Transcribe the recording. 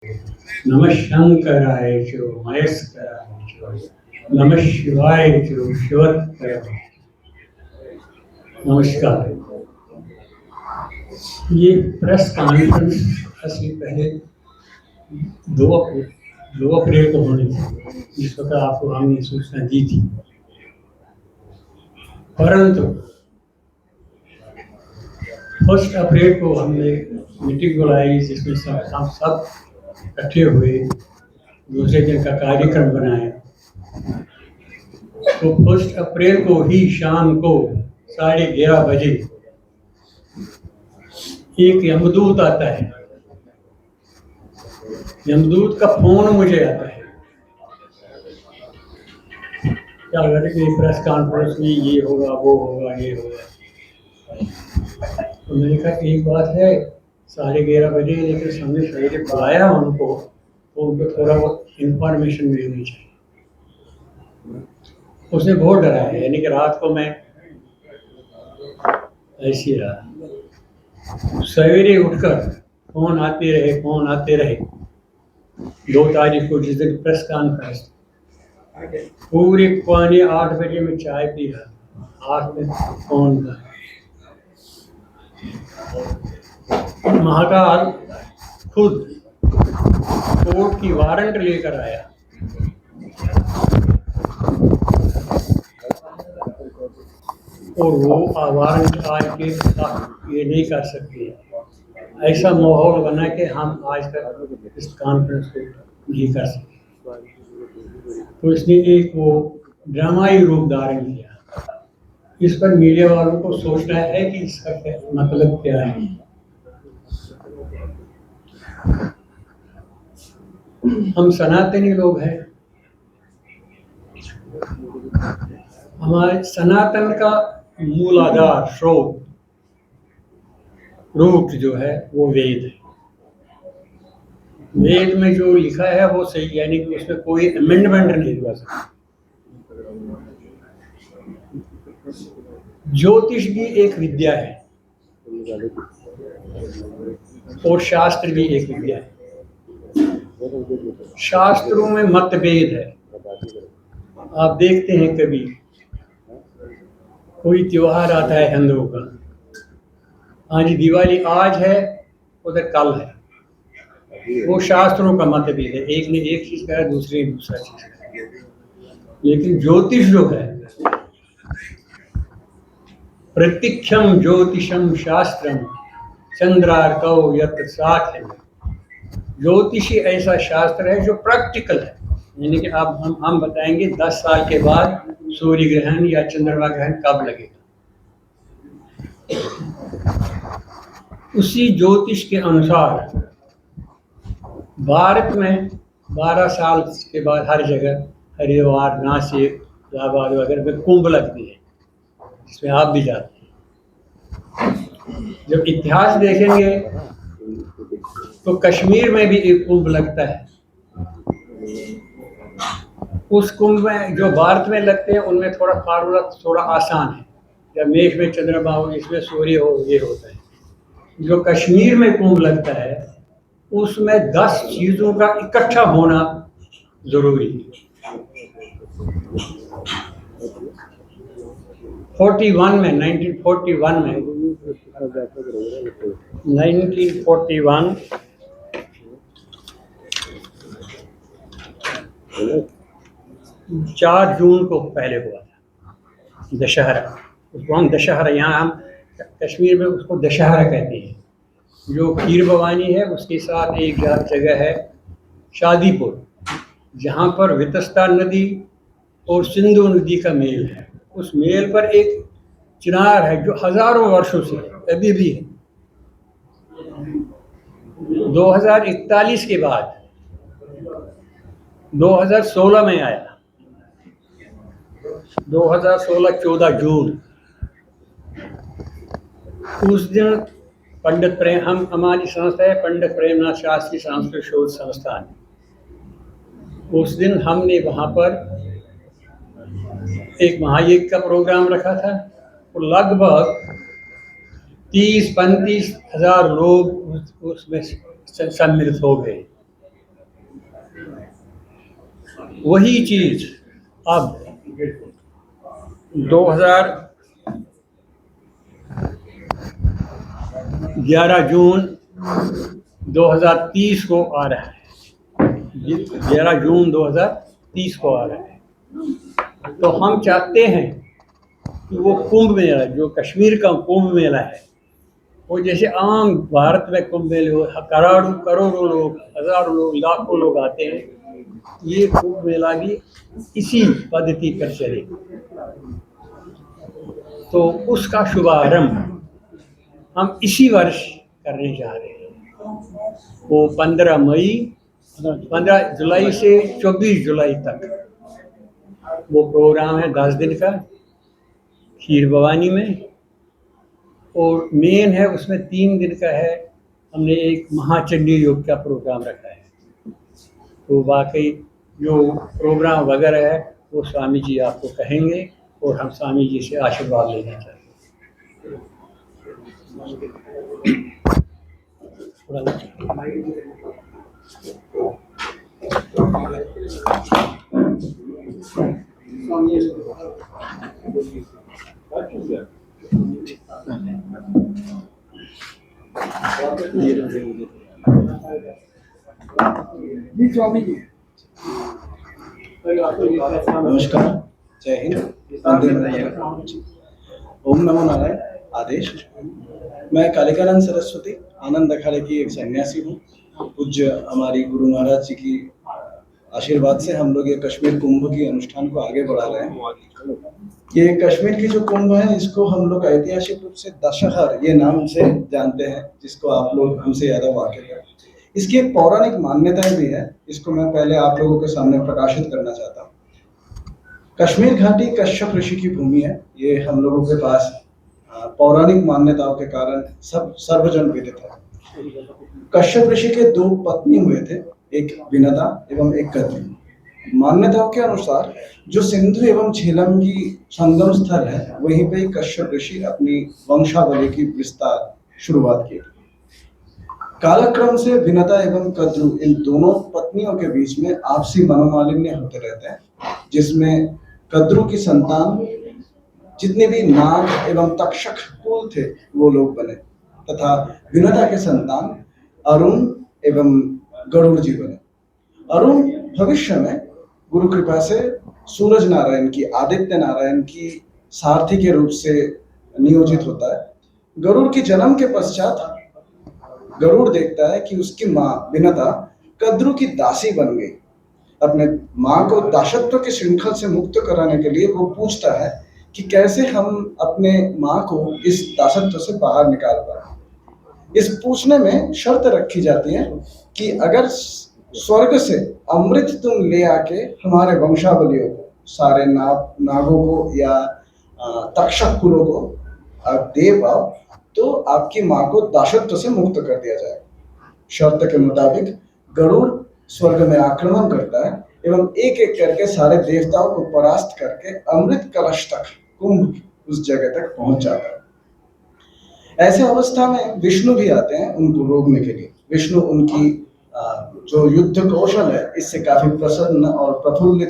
नमः शंकराय च महेश्वराय च नमः शिवाय च शिवोत्तराय। नमस्कार। ये प्रेस कॉन्फ्रेंस असली पहले 2 अप्रैल को होनी थी। इस वक्त आपको हमने सूचना दी थी, परंतु 1 अप्रैल को हमने मीटिंग बुलाई जिसमें हम सब इकट्ठे हुए, दूसरे दिन का कार्यक्रम बनाया। तो 1 अप्रैल को ही शाम को 11:30 बजे एक यमदूत आता है। यमदूत का फोन मुझे आता है, क्या करके प्रेस कॉन्फ्रेंस में ये होगा, वो होगा, ये होगा। तो मैंने कहा एक बात है, 11:30 बजे, लेकिन हमने सवेरे बुलाया उनको, तो उनको थोड़ा बहुत इंफॉर्मेशन मिलनी चाहिए। उसने बहुत डरा है, यानी कि रात को मैं ऐसी रहा। सवेरे उठकर फोन आते रहे। 2 तारीख को जिस दिन प्रेस कॉन्फ्रेंस, पूरे 7:45 बजे में चाय पी रहा, हाथ में फोन था। महाकाल खुद कोर्ट की वारंट लेकर आया। और वो वारंट आज के ये नहीं कर सकते। ऐसा माहौल बना कि हम आज तक इस कॉन्फ्रेंस को नहीं कर सके। तो इसने एक वो ड्रामाई रूप धारण किया। इस पर मीडिया वालों को सोचना है कि इसका मतलब क्या है। हम सनातनी लोग हैं। हमारे सनातन का मूल आधार, स्रोत, रूट जो है वो वेद है। वेद में जो लिखा है वो सही, यानी कि उसमें कोई अमेंडमेंट नहीं हुआ सकता। ज्योतिष भी एक विद्या है और शास्त्र भी एक विद्या है। शास्त्रों में मतभेद है। आप देखते हैं कभी कोई त्योहार आता है हिंदुओं का, आज दिवाली आज है, उधर कल है। वो शास्त्रों का मतभेद है, एक ने एक चीज कहा, दूसरे ने दूसरा चीज कहा। लेकिन ज्योतिष जो है, प्रत्यक्षम ज्योतिषम शास्त्रम चंद्रार्कौ यत्र साक्ष्यम्। ज्योतिषी ऐसा शास्त्र है जो प्रैक्टिकल है, यानी कि अब हम बताएंगे 10 साल के बाद सूर्य ग्रहण या चंद्रमा ग्रहण कब लगेगा। उसी ज्योतिष के अनुसार भारत में 12 साल के बाद हर जगह, हरिद्वार, नासिक, इलाहाबाद वगैरह में कुंभ लगती है, जिसमें आप भी जाते हैं। जब इतिहास देखेंगे तो कश्मीर में भी एक कुंभ लगता है। उस कुंभ में जो भारत में लगते हैं उनमें थोड़ा फार्मूला थोड़ा आसान है, जब मेष में चंद्रमा हो, इसमें सूर्य हो, ये होता है। जो कश्मीर में कुंभ लगता है उसमें 10 चीजों का इकट्ठा होना जरूरी है। 1941 4 जून को पहले हुआ था दशहरा। उसको हम दशहरा, यहाँ हम कश्मीर में उसको दशहरा कहते हैं। जो खीर भवानी है उसके साथ एक जगह है शादीपुर, जहाँ पर वितस्ता नदी और सिंधु नदी का मेल है। उस मेल पर एक चिनार है जो हजारों वर्षों से अभी भी है। 2041 के बाद 2016 में आया, 2016 14 जून, उस दिन पंडित प्रेम, हमारी संस्था है पंडित प्रेमनाथ शास्त्री सांस्कृतिक शोध संस्थान। उस दिन हमने वहाँ पर एक महायज्ञ का प्रोग्राम रखा था और लगभग 30-35 हजार लोग उसमें सम्मिलित हो गए। वही चीज अब 11 जून 2030 को आ रहा है। 11 जून 2030 को आ रहा है। तो हम चाहते हैं कि वो कुंभ मेला, जो कश्मीर का कुंभ मेला है, वो जैसे आम भारत में कुंभ मेले हो, करोड़ों लोग, हजारों लोग, लाखों लोग आते हैं, ये कुंभ मेला भी इसी पद्धति पर चले। तो उसका शुभारंभ हम इसी वर्ष करने जा रहे हैं। वो 15 जुलाई से 24 जुलाई तक वो प्रोग्राम है, 10 दिन का, खीर भवानी में। और मेन है उसमें 3 दिन का है, हमने एक महाचंडी योग का प्रोग्राम रखा है। तो वाकई जो प्रोग्राम वगैरह है वो स्वामी जी आपको कहेंगे और हम स्वामी जी से आशीर्वाद लेना चाहते हैं। नमस्कार, जय हिंद, वंदे मातरम। ओम नमो नारायण। आदेश। मैं कालिकानंद सरस्वती आनंद अखाड़े की एक सन्यासी हूँ। पूज्य हमारी गुरु महाराज जी की आशीर्वाद से हम लोग ये कश्मीर कुंभ की अनुष्ठान को आगे बढ़ा रहे हैं। ये कश्मीर की जो कुंभ है, इसको हम लोग ऐतिहासिक रूप से दशहर ये नाम से जानते हैं, जिसको आप लोग हमसे ज्यादा वाकिफ है। इसकी एक पौराणिक मान्यताएं भी है, इसको मैं पहले आप लोगों के सामने प्रकाशित करना चाहता हूँ। कश्मीर घाटी कश्यप ऋषि की भूमि है। ये हम लोगों के पास पौराणिक मान्यताओं के कारण सब सर्वजन विदित है। कश्यप ऋषि के 2 पत्नी हुए थे, एक विनता एवं एक कद्री। मान्यताओं के अनुसार जो सिंधु एवं झेलम की संगम स्थल है, वहीं पे कश्यप ऋषि अपनी वंशावली की विस्तार शुरुआत की। कालक्रम से विनता एवं कद्रू इन दोनों पत्नियों के बीच में आपसी मनोमालिन्य होते रहते हैं, जिसमें कद्रू की संतान जितने भी नाग एवं तक्षक कुल थे वो लोग बने, तथा विनता के संतान अरुण एवं गरुड़ जी बने। अरुण भविष्य में गुरु कृपा से सूरज नारायण की, आदित्य नारायण की सारथी के रूप से नियोजित होता है। गरुड़ के जन्म के पश्चात गरुड़ देखता है कि उसकी माँ विनता कद्रू की दासी बन गई। अपने माँ को दासत्व के श्रृंखल से मुक्त कराने के लिए वो पूछता है कि कैसे हम अपने माँ को इस दासत्व से बाहर निकाल पाए। इस पूछने में शर्त रखी जाती है कि अगर स्वर्ग से अमृत तुम ले आके हमारे वंशावलियों को, सारे नागों को या तक्षक कुलों को आप दे पाओ, तो आपकी माँ को दासत्व से मुक्त कर दिया जाएगा। शर्त के मुताबिक गरुड़ स्वर्ग में आक्रमण करता है एवं एक एक करके सारे देवताओं को परास्त करके अमृत कलश तक, कुंभ उस जगह तक पहुंच जाता है। ऐसे अवस्था में विष्णु भी आते हैं उनको रोकने के लिए। विष्णु उनकी जो युद्ध कौशल है इससे काफी प्रसन्न और प्रफुल्लित